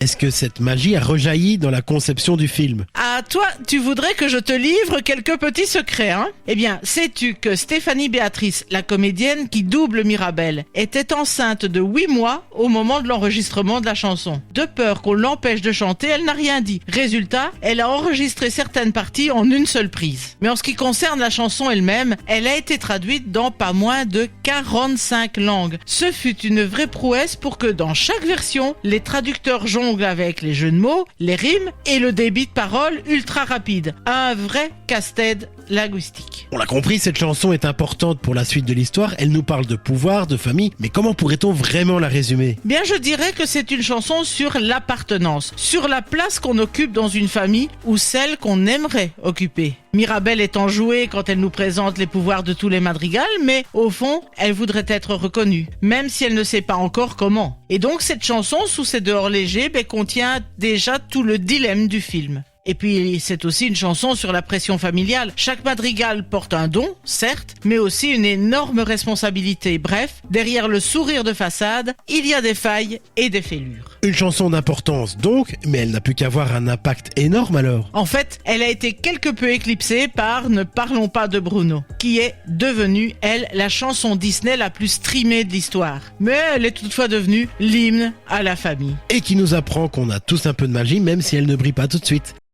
Est-ce que cette magie a rejailli dans la conception du film? Ah, toi, tu voudrais que je te livre quelques petits secrets, hein? Eh bien, sais-tu que Stéphanie Béatrice, la comédienne qui double Mirabelle, était enceinte de 8 mois au moment de l'enregistrement de la chanson. De peur qu'on l'empêche de chanter, elle n'a rien dit. Résultat, elle a enregistré certaines parties en une seule prise. Mais en ce qui concerne la chanson elle-même, elle a été traduite dans pas moins de 45 langues. Ce fut une vraie prouesse pour que dans chaque version, les traducteurs jonglent avec les jeux de mots, les rimes et le débit de parole ultra rapide. Un vrai casse-tête linguistique. On l'a compris, cette chanson est importante pour la suite de l'histoire. Elle nous parle de pouvoir, de famille, mais comment pourrait-on vraiment la résumer? Bien, je dirais que c'est une chanson sur l'appartenance, sur la place qu'on occupe dans une famille ou celle qu'on aimerait occuper. Mirabelle est enjouée quand elle nous présente les pouvoirs de tous les madrigals, mais au fond, elle voudrait être reconnue, même si elle ne sait pas encore comment. Et donc cette chanson, sous ses dehors légers, contient déjà tout le dilemme du film. Et puis, c'est aussi une chanson sur la pression familiale. Chaque madrigal porte un don, certes, mais aussi une énorme responsabilité. Bref, derrière le sourire de façade, il y a des failles et des fêlures. Une chanson d'importance donc, mais elle n'a pu qu'avoir un impact énorme alors. En fait, elle a été quelque peu éclipsée par Ne parlons pas de Bruno, qui est devenue, elle, la chanson Disney la plus streamée de l'histoire. Mais elle est toutefois devenue l'hymne à la famille. Et qui nous apprend qu'on a tous un peu de magie, même si elle ne brille pas tout de suite.